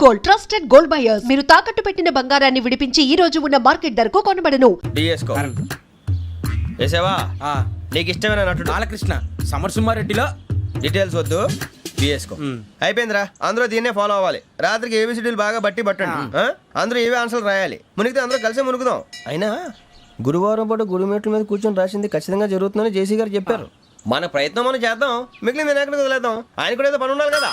Gold, trusted gold buyers. మీరు తాకట్టు పెట్టిన బంగారాన్ని విడిపించి ఈ రోజు ఉన్న మార్కెట్ ధరకు కొనబడను. నీకు ఇష్టమైన నటుడు బాలకృష్ణ. సమర్సింహారెడ్డిలో డీటెయిల్స్ వద్దు, బిఎస్కో. అయిపోయిందిరా, అందరూ దీన్నే ఫాలో అవ్వాలి. రాత్రికి ఏబిసిడీలు బాగా బట్టి పట్టండి. అందరూ ఏవే ఆన్సర్లు రాయాలి. మునిగితే అందరూ కలిసే మునుగుదాం. అయినా గురువారం పాటు గురుమేట్ల మీద కూర్చొని రాసింది ఖచ్చితంగా జరుగుతుందని జేసీ గారు చెప్పారు. మన ప్రయత్నం మనం చేద్దాం, మిగిలింది నేను ఎక్కడికి వదిలేద్దాం. ఆయన కూడా ఏదో పని ఉండాలి కదా.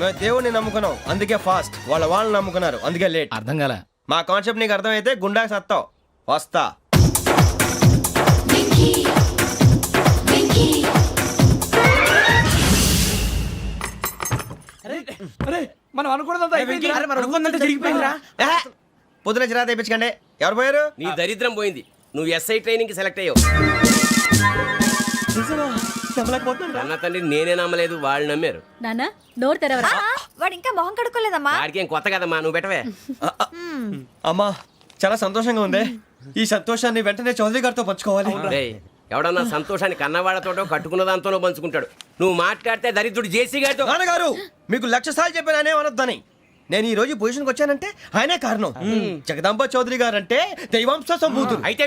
మేము దేవుడిని నమ్ముకున్నాం, అందుకే ఫాస్ట్. వాళ్ళని నమ్ముకున్నారు, అందుకే లేట్. అర్థం కాల. మా కాన్సెప్ట్ నీకు అర్థమైతే గుండా సత్తావు. వస్తా. మనం అనుకున్నదంతా జరిగిపోయిందిరా. పొద్దున చిరా తెప్పించకండి. ఎవరు పోయారు? నీ దరిద్రం పోయింది. నువ్వు ఎస్ఐ ట్రైనింగ్ కి సెలెక్ట్ అయ్యావు. అన్న తండ్రి నేనే నమ్మలేదు, వాళ్ళు నమ్మారు. నాన్న నోరు తెరవరా. వాడు ఇంకా మొహం కడుక్కోలేదమ్మా. వాడికి ఏం కొత్త కదమ్మా, నువ్వు పెట్టవే. అమ్మా చాలా సంతోషంగా ఉంది. ఈ సంతోషాన్ని వెంటనే చౌదరి గారితో పంచుకోవాలి. రేయ్, ఎవడన్నా సంతోషాన్ని కన్నవాళ్లతోటో కట్టుకున్న దాంతోనో పంచుకుంటాడు. నువ్వు మాట్లాడితే దరిద్రుడు జేసీ గారితో. నాన్నగారు మీకు 1,00,000 సార్లు చెప్పాననే అనొద్దని. నేను ఈ రోజు పొజిషన్కి వచ్చానంటే ఆయనే కారణం. జగదాంబ చౌదరి గారు అంటే దైవాంశ సంభూతుడు. అయితే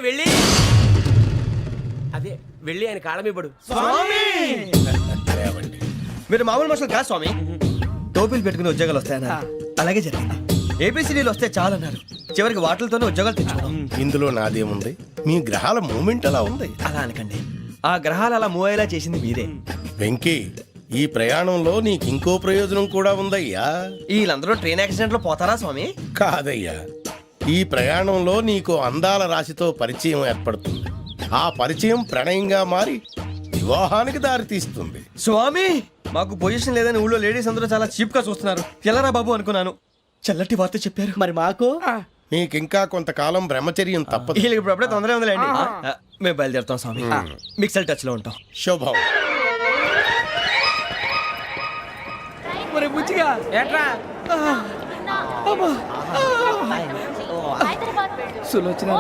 వెళ్ళి ఆయన కాళ్ళమివ్వడు. మీరు మామూలు మనుషులు కాదు స్వామి. టోపీలు పెట్టుకుని ఉద్యోగాలు వస్తాయన్నారు, అలాగే జరిగింది. ఏబిసిడీలు వస్తే చాలన్నారు, చివరికి వాటిలతోనే ఉద్యోగాలు తెచ్చుకున్నాం. ఇందులో నాదేముంది? మీ గ్రహాల మూమెంట్ అలా ఉంది. అలా అనకండి, ఆ గ్రహాలు అలా మూవ్ అయ్యేలా చేసింది మీరే. వెంకీ, ఈ ప్రయాణంలో నీకు ఇంకో ప్రయోజనం కూడా ఉందయ్యా. వీళ్ళందరూ ట్రైన్ యాక్సిడెంట్ లో పోతారా స్వామి? కాదయ్యా, ఈ ప్రయాణంలో నీకు అందాల రాశితో పరిచయం ఏర్పడుతుంది. ఆ పరిచయం ప్రణయంగా మారి వివాహానికి దారితీస్తుంది. స్వామి మాకు పొజిషన్ లేదని ఊళ్ళో లేడీస్ అందరూ చాలా చీప్ గా చూస్తున్నారు. ఎలారా బాబు అనుకున్నాను. చల్లటి వార్త చెప్పారు. మరి మాకు నీకింకా కొంతకాలం బ్రహ్మచర్యం తప్పదు. వీళ్ళకి ఇప్పుడు అప్పుడే తొందరగా ఉందిలేండి. మేము బయలుదేరుతాం స్వామి. మిక్సల్ టచ్ లో ఉంటాం. శుభం. మరి బుచ్చిగా ఏట్రా సులోచన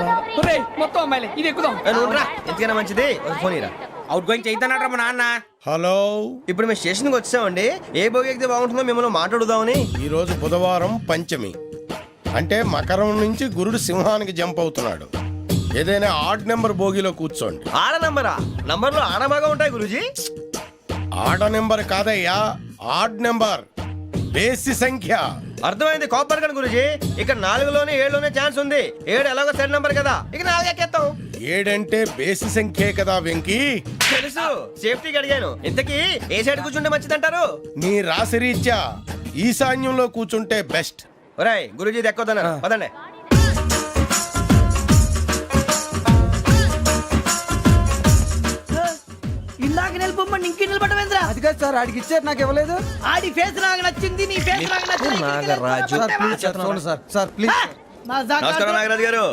మొత్తం అమ్మాయిలే. ఇది ఎక్కుదాం. ఎందుకైనా మంచిది ఫోన్ ఇరా. అవుట్ గోయింగ్ చేద్దానట్రా మా నాన్న. హలో, ఇప్పుడు మేము స్టేషన్కి వచ్చామండి. ఏ బోగి ఎక్కితే బాగుంటుందో మిమ్మల్ని మాట్లాడుదామని. ఈ రోజు బుధవారం పంచమి, అంటే మకరం నుంచి గురుడు సింహానికి జంప్ అవుతున్నాడు. ఏదైనా ఆడ్ నెంబర్ బోగిలో కూర్చోండి. ఆడ నంబరా? నంబర్లు ఆడ బాగా ఉంటాయి గురూజీ. ఆడ నెంబర్ కాదయ్యా, ఆడ్ నెంబర్, బేసి సంఖ్య. అర్థమైంది. కాపర్ కానీ గురూజీ, ఇక్కడ 4లోనే 7లోనే ఛాన్స్ ఉంది. 7 ఎలాగో సెడ్ నంబర్ కదా, ఇక 4 ఎక్కేస్తాం. 7 అంటే బేసి సంఖ్యే కదా వెంకీ. తెలుసు, సేఫ్టీకి అడిగాను. ఇంతకీ ఏ సైడ్ కూర్చుంటే మంచిదంటారు? నీ రాశి రీత్యా ఈశాన్యంలో కూర్చుంటే బెస్ట్. ఒరేయ్ గురూజీ దెక్కొద్దన్నారు, పదండి. ఇందాక నిలబొమ్మని ఇంకే నిలబడమేంద్రా? అది కాదు సార్, ఆడికి ఇచ్చారు, నాకు ఇవ్వలేదు. ఆడి ఫేస్ నాకు నచ్చింది, నీ ఫేస్ నాకు నచ్చింది. Nagaraju sir please. నమస్కారం నాగరాజు గారు.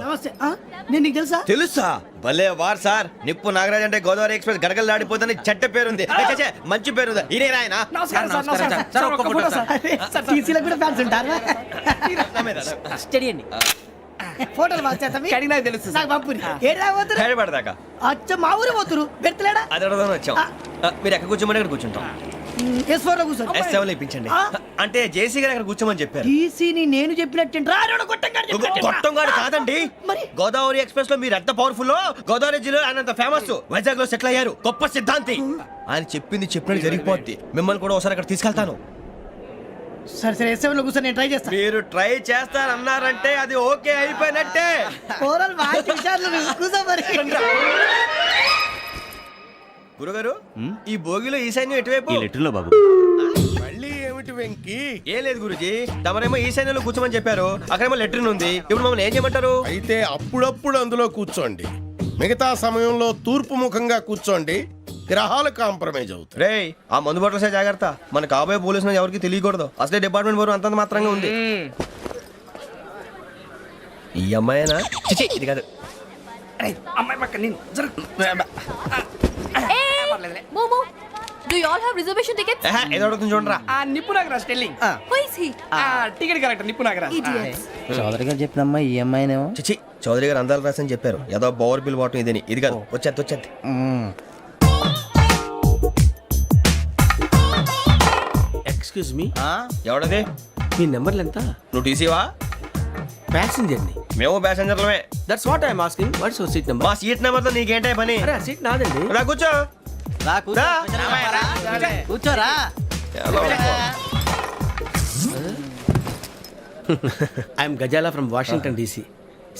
నేను నీకు తెలుసా? తెలుసా? భలే వార్ సార్. నిప్పు నాగరాజ్ అంటే గోదావరి ఎక్స్ప్రెస్ గడగలు దాడిపోతుంది చెట్ట పేరుంది. మంచి పేరు. ఇదే ఆయన. ఫోటోలు తెలుసు. అచ్చ మా ఊరు పోతురు పెడతలేడా? అది అడగదామని వచ్చాం. మీరు ఎక్కడ కూర్చోమని అక్కడ కూర్చుంటాం. S7 ఇప్పించండి. అంటే జేసీ గారు అక్కడ కూర్చోమని చెప్పారు. నేను చెప్పినట్టు గొట్టంగాడు కాదండి. గోదావరి ఎక్స్ప్రెస్ లో మీరు ఎంత పవర్ఫుల్, గోదావరి జిల్లా ఆయన ఫేమస్. వైజాగ్ లో సెటిల్ అయ్యారు, గొప్ప సిద్ధాంతి. ఆయన చెప్పింది చెప్పినట్టు జరిగిపోద్ది. మిమ్మల్ని కూడా ఒకసారి అక్కడ తీసుకెళ్తాను. సరే సరే, S7 లో కూర్చొని నేను ట్రై చేస్తాను. మీరు ట్రై చేస్తారన్నారంటే అది ఓకే అయిపోయినట్టే. గురుగారు, ఈ భోగిలో ఈశాన్యం ఎటువైపు? బాబు మళ్ళీ ఏమిటి వెంకీ? ఏం లేదు గురుజీ, తమరేమో ఈశాన్యంలో కూర్చోమని చెప్పారు, అక్కడేమో లెట్రిన్ ఉంది. ఇప్పుడు మమ్మల్ని ఏం చేయమంటారు? అయితే అప్పుడప్పుడు అందులో కూర్చోండి, మిగతా సమయంలో తూర్పు ముఖంగా కూర్చోండి. గ్రహాలు కాంప్రమైజ్ అవుతాయి. రేయ్, ఆ మందు బాటలసే జాగ్రత్త. మన కాబోయే పోలీసులు ఎవరికి తెలియకూడదు. అసలే డిపార్ట్మెంట్ బోరు అంతంత మాత్రంగా ఉంది. ఈ అమ్మాయినా? చిచి, ఇది కాదు. అమ్మాయి పక్క నేను Do you all have reservation tickets? ఏదో అడుగుతుంది చూడరా. నిప్పు Nagaraj telling Who is he? Ticket correct నిప్పు నాగరాజ్ Idiots. చౌదరి గారు చెప్పినమ్మా ఈ అమ్మాయినేమో. చిచి చౌదరి గారు అందాలు రాసని చెప్పారు. ఏదో బోర్ బిల్ బాటం ఇదని. ఇది కాదు, వచ్చేది. Excuse me, ఎవడది? మీ నెంబర్లు ఎంత? నువ్వు టీసీవా? ప్యాసింజర్ ని. మేము ప్యాసెంజర్లమే. That's what I'm asking. What's your seat number? మా సీట్ నెంబర్ తో నీకేంటే పని? అరే ఆ సీట్ నాదండి. రా కూర్చో. రా రా. కూర్చోరా. I'm Gazala from Washington DC,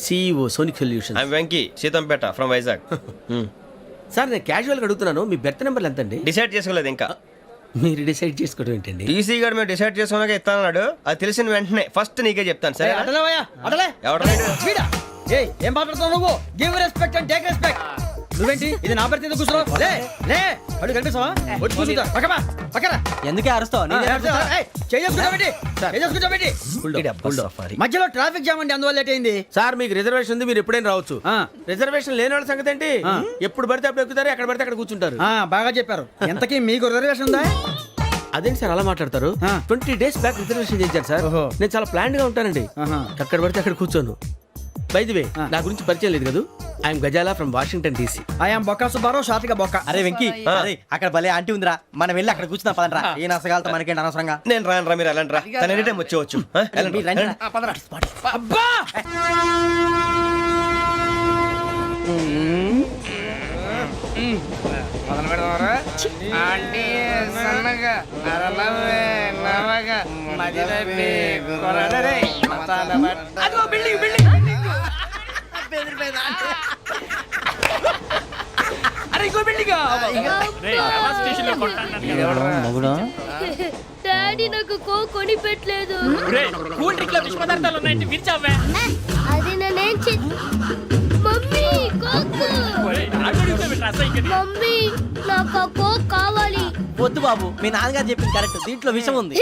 CEO Sonic Solution. I'm Venky Seethampeta from Vizag. Sir నేను క్యాజువల్గా అడుగుతున్నాను, మీ బెర్త్ నెంబర్లు ఎంత అండి? డిసైడ్ చేసుకోలేదు ఇంకా. మీరు డిసైడ్ చేసుకోవడం ఏంటండి? టీసీ గారు మేము డిసైడ్ చేసుకున్నాక ఇస్తానన్నాడు. అది తెలిసిన వెంటనే ఫస్ట్ నీకే చెప్తాను. సరే ఎవడ ఏం మాట్లాడుతున్నావు నువ్వు? Give respect and take respect. నువ్వేంటి ఇది నా పరిస్థితి కూర్చున్నావు? లే లే అడుగు కనిపిస్తావా? వచ్చి కూర్చుంటా. పక్కమా పక్కరా. ఎందుకే అరుస్తావు? మధ్యలో ట్రాఫిక్ జామ్ అండి, అందువల్ల లేట్ అయింది. సార్ మీకు రిజర్వేషన్ ఉంది, మీరు ఎప్పుడైనా రావచ్చు. రిజర్వేషన్ లేని వాళ్ళ సంగతి ఏంటి? ఎప్పుడు పడితే అప్పుడు ఎక్కుతారు, ఎక్కడ పడితే అక్కడ కూర్చుంటారు. బాగా చెప్పారు. ఎంతకీ మీకు రిజర్వేషన్ ఉందా? అదేంటి సార్ అలా మాట్లాడతారు? 20 days బ్యాక్ రిజర్వేషన్ చేశారు సార్. నేను చాలా ప్లాన్డ్ గా ఉంటానండి. అక్కడ పడితే అక్కడ కూర్చోను. బై ది వే, నా గురించి పరిచయం లేదు కదా. I'm Gazala from Washington DC. I'm Bokka Subbarao, షాతిక బొక్క. అరే వెంకీ, అరే అక్కడ భలే ఆంటీ ఉందిరా, మనం వెళ్ళి అక్కడ కూర్చున్నా పదనరా. ఏ నసగాలతో మనకేంటి అనవసరంగా. నేను రాను రా, మీరు వెళ్ళండి రా. తన ఎనీ టైం వచ్చేవచ్చు. వెళ్ళండి. అబ్బా మగుడు డాడీ నాకు కొని పెట్టలేదు. కూల్ డ్రింక్ లో విష పదార్థాలు ఉన్నాయంటే విరిచావే. అది నేనేం మమ్మీ కోక్. మమ్మీ నాకు ఆ కోక్ కావాలి. వద్దు బాబు, మీ నాన్నగారు చెప్పింది కరెక్ట్, దీంట్లో విషయం ఉంది.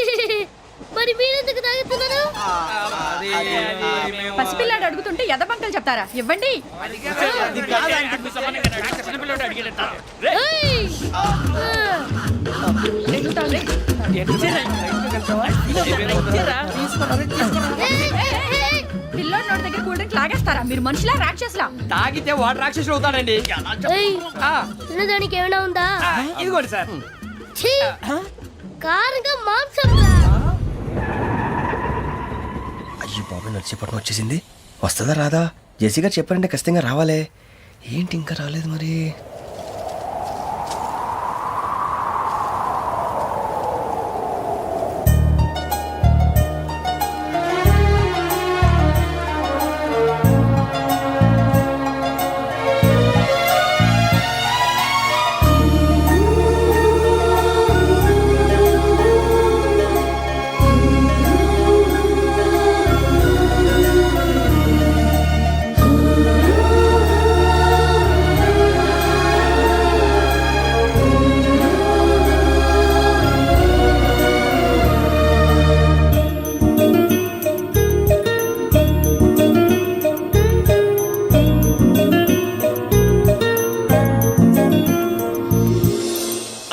మరి మీరెందుకు తాగుతున్నారు? పసిపిల్లాడు అడుగుతుంటే ఎదబంకలు చెప్తారా? ఇవ్వండి. ఏయ్! పిల్లోడు నోటి దగ్గర కూల్ డ్రింక్ లాగేస్తారా? మీరు మనుషులా రాక్షసులా? తాగితే వాడు రాక్షసుడు అవుతాడండి. ఏయ్! తినడానికి ఏమైనా ఉందా? ఇదిగోండి సార్. ఛీ! కారంగా మాంసం రా. అయ్యో బాబు, నడిచిపట్నం వచ్చేసింది. వస్తుందా రాదా? జెసీ గారు చెప్పారంటే ఖచ్చితంగా రావాలే. ఏంటి ఇంకా రాలేదు మరి?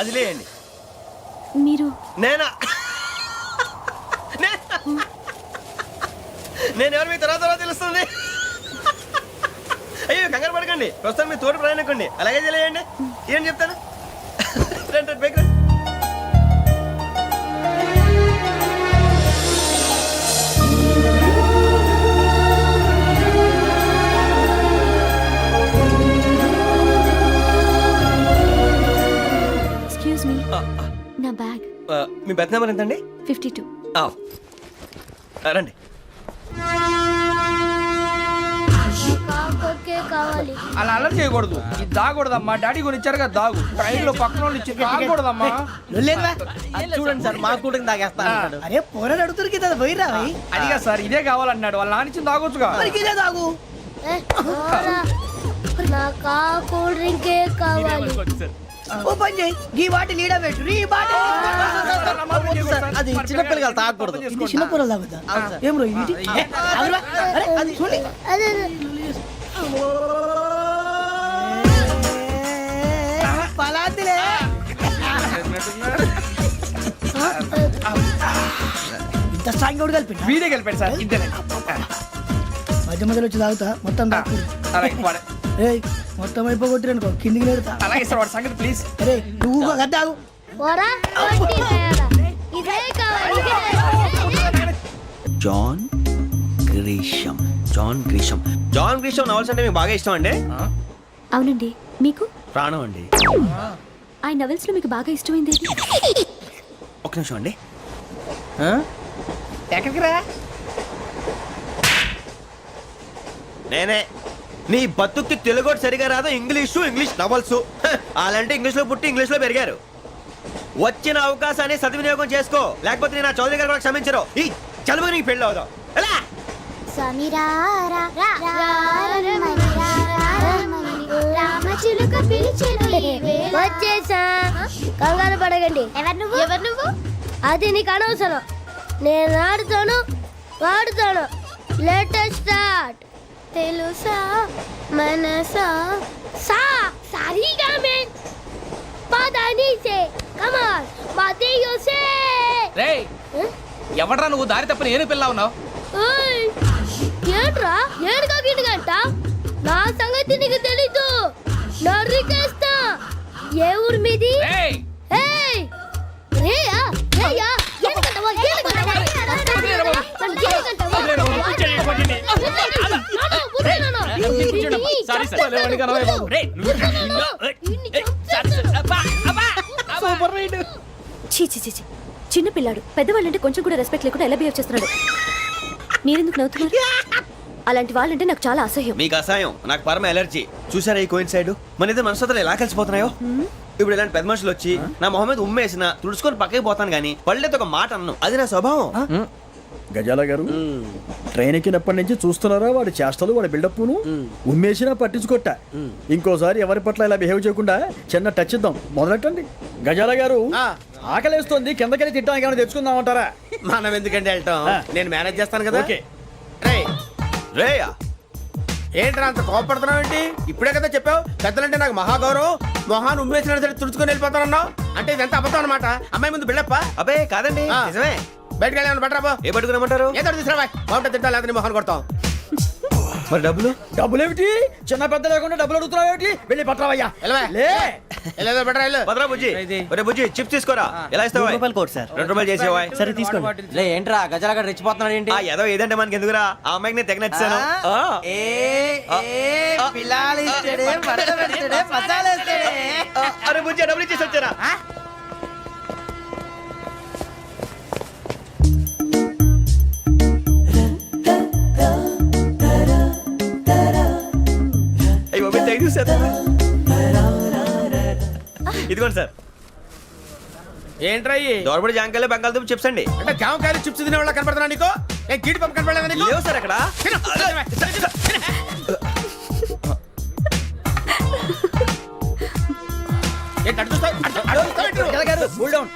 అది లేయండి. మీరు నేనా? నేను ఎవరు మీ తర్వాత తెలుస్తుంది. అయ్యో కంగారు పడకండి, ప్రస్తుతం మీ తోటి ప్రయాణకండి. అలాగే తెలియండి. ఏం చెప్తాను. రండి బైక్ రండి. ఎక్స్క్యూజ్ మీ, నా బ్యాగ్. మీ బెత్ నెంబర్ ఎంతండి? 52. రండి. కాకొక్కే కావాలి. అలా అలర్ట్ చేయకూడదు. ఇది దాగకూడదమ్మా. డాడీ కొని ఇచ్చారు కదా దాగు. ట్రైన్ లో పక్కన వాళ్ళు ఇచ్చి దాగకూడదమ్మా. చూడండి సార్, మా కూడా తాగేస్తా. అరే పోరాడు అడుగుతారు కదా పోయిరా. అదిగా సార్, ఇదే కావాలన్నాడు. వాళ్ళ నానిచ్చింది తాగొచ్చుగా. ఇదే తాగు. పోరా. నాకు ఆ కూల్ డ్రింకే కావాలి. ఓ పని చేయి, ఈ బాటి లీడ పెట్టు. ఈ బాటి అది చిన్నపిల్లలు తాగకూడదు. చిన్న పొరలు తాగుతా. ఏం రో ఇది? అరే అది చూడండి. అదే పలాతిలే ఇంత స్ట్రాంగ్ కూడా కలిపి వీడే గెలిపాడు సార్ ఇంతేనే మధ్య మధ్యలో వచ్చి తాగుతా మొత్తం తాకు అలాగే వాడు- ఏయ్ మొత్తం అయిపోగొట్టిరనుకో కిందికి నేడుతా అలాగే సార్ వాడు సంగతి ప్లీజ్ అరే నువ్వు కద్దాగు పోరా కొట్టి తయారా. ఇదే కావాలి ఇదే. John Grisham John Grisham novels అంటే మీకు బాగా ఇష్టం అండి? అవునండి, మీకు ప్రాణం అండి. ఆ నవెల్స్ లో మీకు బాగా ఇష్టమైంది ఏది? ఒక నిమిషం అండి. ఎక్కడికి రా నేనే నీ బతుక్కి తెలుగు సరిగా రాదు, ఇంగ్లీష్ నవల్స్. అలాంటి ఇంగ్లీష్లో పుట్టి ఇంగ్లీష్లో పెరిగారు. వచ్చిన అవకాశాన్ని సద్వినియోగం చేసుకో, లేకపోతే నేను ఆ చౌదరి గారు కూడా క్షమించరు. ఈ చదువు నీకు పెళ్ళి అవుదాం. ఎలా? స్వామి రారా రారమని రామచిలుక పిలిచెను వచ్చేసా. కంగారు పడకండి. ఎవరు నువ్వు? అది నీకు అనవసరం. నేను ఆడుతాను వాడుతాను. Latest start. తెలుసా మనసా సా సారీగా మే పదని సే కమాన్ మాదేయో సే. రేయ్ ఎవడ్రా నువ్వు దారి తప్పని ఏను పిల్ల ఉన్నావు ఓయ్ ఏంట్రా ఏడుగా గిడుగంట? నా సంగతి నీకు తెలీదు. నరికేస్తా. ఏ ఊరు మీది? రేయ్ ఏయ్ రేయా రేయా ఏడుగంటవా ఏడుగంటవా సారీ సార్ రేయ్ సూపర్ రైడ్ చీ చీ చీ చీ. చిన్న పిల్లాడు పెద్దవాళ్ళంటే కొంచెం కూడా రెస్పెక్ట్ లేకుండా ఎలా బిహేవ్ చేస్తున్నాడు. మీరెందుకు నవ్వుతున్నారు? అలాంటి వాళ్ళంటే నాకు చాలా అసహ్యం. మీకు అసహాయం, నాకు పరమ ఎలర్జీ. చూసారా ఈ కోయిన్సైడ్? మన ఇద్దరు మనస్తత్వాలు ఎలా కలిసిపోతున్నాయో. ఇప్పుడు ఇలాంటి పెద్ద మనుషులు వచ్చి నా మొహం మీద ఉమ్మేసిన తుడుచుకొని పక్కకి పోతాను కానీ పళ్ళేతో ఒక మాట అన్ను. అది నా స్వభావం. గజాల గారు ట్రైన్ ఎక్కినప్పటి నుంచి చూస్తున్నారా వాడి చేష్టలు వాడి బిల్డప్ను ఉమ్మేసినా పట్టించుకోట. ఇంకోసారి ఎవరి పట్ల ఇలా బిహేవ్ చేయకుండా చిన్న టచ్ ఇద్దాం. మొదలెట్టండి. గజాల గారు ఆకలేస్తోంది, కిందకెళ్ళి తిట్టడానికి ఏమైనా తెచ్చుకుందామంటారా? మనం ఎందుకంటే వెళ్తాం, నేను మేనేజ్ చేస్తాను కదా. ఓకే. రేయా ఏంట్రా అంత కోపడుతున్నావు ఏంటి? ఇప్పుడే కదా చెప్పావు పెద్దలంటే నాకు మహాగౌరవం, మొహాన్ని ఉమ్మేసిన సరే తుడుచుకొని వెళ్ళిపోతానన్నావు. అంటే ఇదంతా అబద్ధం అనమాట. అమ్మాయి ముందు బిల్డప్ప. అబ్బే కాదండి, ఆ. నిజమే. బయటకు వెళ్ళాను బట్రాబో. ఏ పట్టుకురమ్మంటారు? ఏదో తీసుకురా బాగుంటుంది తింటా, లేకపోతే నీ మొహాన్ని కొడతాం. మరి డబ్బులు? డబ్బులేమిటి? చిన్న పెద్ద లేకుండా డబ్బులు అడుగుతున్నావు ఏమిటి? వెళ్ళి పట్టరావయ్యా. వెళ్ళవా? లే వెళ్ళేదో బట్రా వెళ్ళు. భద్రా బుజ్జి, ఒరే బుజ్జి చిప్స్ తీసుకోరా. ఎలా ఇస్తావా? Court sir. 2 రూపాయలు చేసేవా? సరే తీసుకోండి. లే ఏంట్రా గజాల గారు రెచ్చిపోతున్నాడు ఏంటి? ఆ ఏదో ఏదంటే మనకి ఎందుకురా, ఆ అమ్మాయికి నేను తెగ నచ్చాను. అరే బుజ్జి డబ్బులు ఇచ్చేసి వచ్చారా? అయ్యో థ్యాంక్ యూ సార్. ఇదిగోండి సార్. ఏంట్రా ఇయ్యి? దోరబడి జాంకాయలు బంగాళదుంప చిప్స్ అండి. అంటే జామకాయలు చిప్స్ తినే వాళ్ళ కనపడుతున్నా నీకు? ఏ గీడి పంప కనపడలేదా నీకు? లేవు సార్ అక్కడ. తిను, తిను. ఏంటి అటు చూస్తావు? అటు చూస్తావు ఏంటి నువ్వు? గజాల గారు కూల్ డౌన్.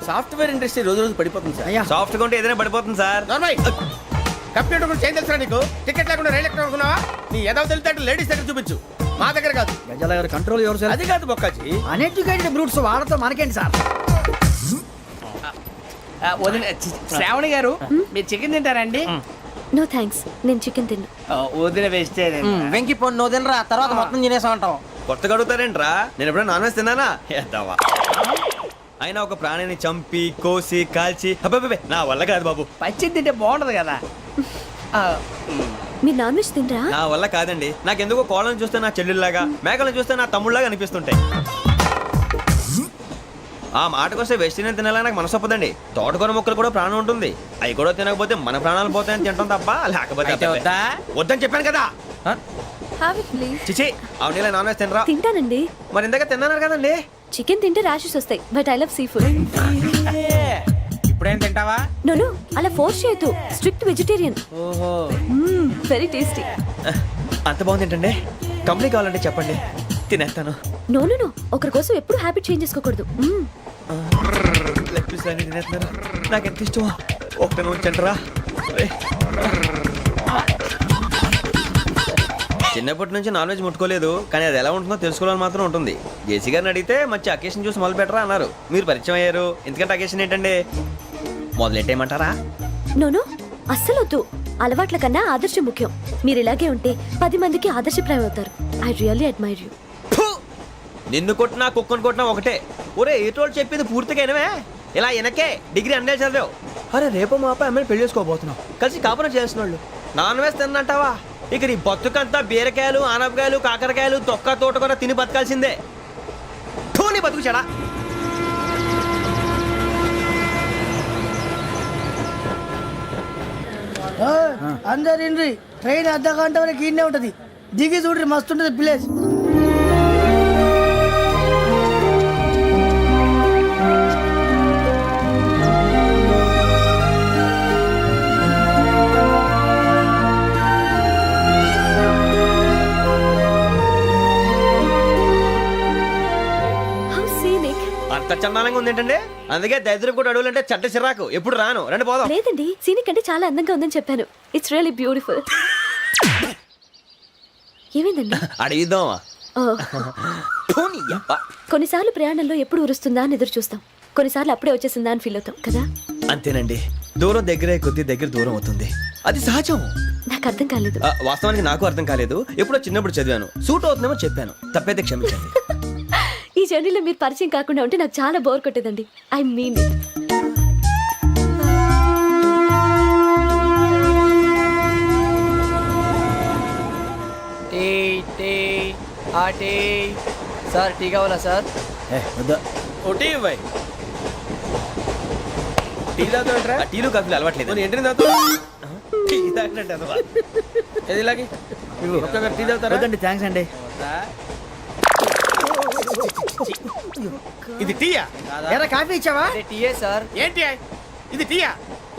సాఫ్ట్వేర్ ఇండస్ట్రీ రోజు రోజు పడిపోతుంది సార్. అయ్యా సాఫ్ట్ గా ఉంటే ఏదైనా పడిపోతుంది సార్. నార్మల్ కంప్యూటర్ గురించి ఏం తెలుసా నీకు? టికెట్ లేకుండా రైలు ఎక్కడ అనుకున్నావా? నీ ఏదో తెలితే లేడీస్ దగ్గర చూపించు, మా దగ్గర కాదు. గజాల గారు కంట్రోల్ ఎవరు సార్? అది కాదు బొక్కాజీ. అన్ఎడ్యుకేటెడ్ బ్రూట్స్ వాడతో మనకేంటి సార్? వదిన శ్రావణి గారు మీరు చికెన్ తింటారండి? నో థ్యాంక్స్, నేను చికెన్ తిన్ను. వదిన వేస్తే వెంకి పొన్ను నువ్వు తినరా, తర్వాత మొత్తం తినేసా ఉంటాం. కొత్తగా అడుగుతారేంట్రా? నేను ఎప్పుడైనా నాన్ వెజ్ తిన్నానా? ఎద్దావా. అయినా ఒక ప్రాణిని చంపి కోసి కాల్చి అబ్బబ్బే నా వల్ల కాదు బాబు. పచ్చి తింటే బాగుంటది కదా. మీరు నాన్ వెజ్ తినరా? నా వల్ల కాదండి. నాకెందుకో కోళ్ళని చూస్తే నా చెల్లెళ్ళలాగా, మేకలను చూస్తే నా తమ్ముళ్ళలాగా అనిపిస్తుంటాయి. ఆ మాటకొస్తే వెస్టిరియన్ తినాలని నాకు మనసు ఒప్పదండి. తోటకూర మొక్కలు కూడా ప్రాణం ఉంటుంది. అవి కూడా తినకపోతే మన ప్రాణాలు పోతాయని తింటాం తప్ప, లేకపోతే అయితే అబ్బబ్బే. వద్దా? వద్దని చెప్పాను కదా. Have it please. చిచి అవునీ నాన్ వెజ్ తినరా? తింటానండి. మరి ఇందాక తిన్నాను కదండి. చికెన్ తింటే ర్యాషెస్ వస్తాయి, but I love sea food. ఇప్పుడేం తింటావా? నో అలా ఫోర్స్ చేయొద్దు. Strict vegetarian. ఓహో వెరీ టేస్టీ. అంత బాగుంది ఏంటండి? కంప్లీట్ కావాలంటే చెప్పండి, తినేస్తాను. నో ఒకరి కోసం ఎప్పుడు హ్యాబిట్ చేంజ్ చేసుకోకూడదు. లెగ్ పీస్ అన్ని తినేస్తున్నారు. నాకు ఎంత ఇష్టమో. ఒకటే ఉంచండిరా. చిన్నప్పటి నుంచి నాన్ వెజ్ ముట్టుకోలేదు, కానీ అది ఎలా ఉంటుందో తెలుసుకోవాలని మాత్రం ఉంటుంది. జేసీ గారిని అడిగితే మంచి అకేషన్ చూసి మొదలు పెట్టరా అన్నారు. మీరు పరిచయం అయ్యారు, ఎందుకంటే అకేషన్ ఏంటండి? మొదలెట్టేయమంటారా? నోను అస్సలు వద్దు. అలవాట్ల కన్నా ఆదర్శం ముఖ్యం. మీరు ఇలాగే ఉంటే 10 మందికి ఆదర్శప్రాయం అవుతారు. I really admire you. నిన్ను కొట్టినా కుక్కను కొట్టినా ఒకటే. ఒరే ఏటోళ్ళు చెప్పింది పూర్తిగా వినవే. ఇలా వెనకే డిగ్రీ అన్నే చదివావు. అరే రేపు మా అబ్బాయి అమ్మాయిని పెళ్లి చేసుకోబోతున్నావు, కలిసి కాపురం చేస్తున్నాళ్ళు. Non veg తిన్నంటావా? ఇక నీ బతుకంతా బీరకాయలు, ఆనపకాయలు, కాకరకాయలు, తొక్క తోట కూడా తిని బతకాల్సిందే. నీ బతుకు చెడా. అందరు ఇండ్రి ట్రైన్ అర్ధ గంట వరకు ఇన్నే ఉంటది. దిగి చూడ్రి, మస్తు ఉంటది ప్లేస్. How scenic. అంత చందానంగా ఉంది ఏంటండి? అందుకే దరిద్రం కూడా అడవులంటే చెడ్డ చిరాకు. ఎప్పుడు రాను, రండి పోదాం. లేదండి, సీనిక్ అంటే చాలా అందంగా ఉందని చెప్పాను. It's really beautiful. ఏమైందండి? అడిగిద్దామా? ఓ, కొన్నిసార్లు ప్రయాణంలో ఎప్పుడు ఉరుస్తుందా అని ఎదురు చూస్తాం, కొన్నిసార్లు అప్పుడే వచ్చేసిందా అని ఫీల్ అవుతాం కదా. అంతేనండి, దూరం దగ్గరే కొద్ది దగ్గర దూరం అవుతుంది. అది సహజం. నాకు అర్థం కాలేదు. వాస్తవానికి నాకు అర్థం కాలేదు. ఎప్పుడో చిన్నప్పుడు చదివాను, సూట్ అవుతుందేమో చెప్పాను, తప్పైతే క్షమించండి. ఈ జర్నీలో మీరు పరిచయం కాకుండా ఉంటే నాకు చాలా బోర్ కొట్టేదండి. I mean it. Sir tea కావాలా సార్? ఒకటి ఇవ్వాయి. టీ తాగుతాంట్రా? టీలు కాఫీలు అలవాట్లేదు. ఏంటి తాగుతావు? టీ తాగినట్టు అదవా. ఏది ఇలాగే ఒక్కొక్కరు టీ తాగుతారా? థ్యాంక్స్ అండి. ఇది టీయా? ఎరా కాఫీ ఇచ్చావా? టీయే సార్. ఏంటి ఇది టీయా?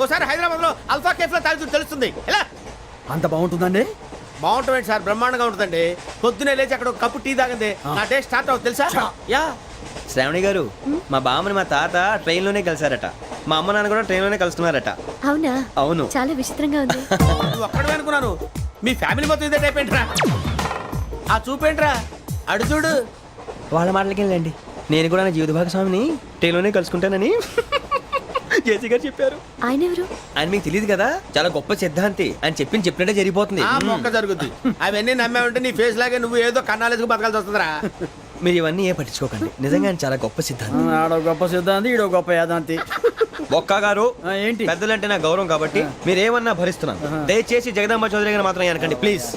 ఓసారి హైదరాబాద్ లో అల్ఫా కేఫ్ లో తాగుతూ తెలుస్తుంది. ఎలా అంత బాగుంటుందండి? బాగుంటుంది సార్, బ్రహ్మాండంగా ఉంటుందండి. పొద్దునే లేచి అక్కడ ఒక కప్పు టీ తాగింది నా డే స్టార్ట్ అవుతుంది తెలుసా? యా. శ్రావణి గారు, మా బామ్మని మా తాత ట్రైన్ లోనే కలిసారట. మా అమ్మ నాన్న కూడా ట్రైన్ లోనే కలుస్తున్నారట. అవునా? అవును. చాలా విచిత్రంగా ఉంది. నువ్వు ఒక్కడే అనుకున్నాను, మీ ఫ్యామిలీ మొత్తం ఇదే టైప్ ఏంట్రా? ఆ చూపేంట్రా, అడు చూడు. వాళ్ళ మాటలకి వెళ్ళండి. నేను కూడా నా జీవిత భాగస్వామిని ట్రైన్ లోనే కలుసుకుంటానని జేసీ గారు చెప్పారు. ఆయన ఎవరు? ఆయన మీకు తెలియదు కదా, చాలా గొప్ప సిద్ధాంతి అని చెప్పినట్టే జరిగిపోతుంది. ఆ మొక్క జరుగుద్ది. అవన్నీ నమ్మే ఉంటే నీ ఫేస్ లాగే నువ్వు ఏదో కన్నాలేసుకు బతకాల్సి వస్తుందిరా. మీరు ఇవన్నీ ఏ పట్టించుకోకండి, నిజంగా ఆయన చాలా గొప్ప సిద్ధాంతి. ఆడో గొప్ప సిద్ధాంతి, ఈడో గొప్ప యాదాంతి. బొక్క గారు, ఏంటి? పెద్దలంటే నా గౌరవం కాబట్టి మీరేమన్నా భరిస్తున్నాను. దయచేసి జగదాంబ చౌదరి గారు మాత్రం అనకండి ప్లీజ్.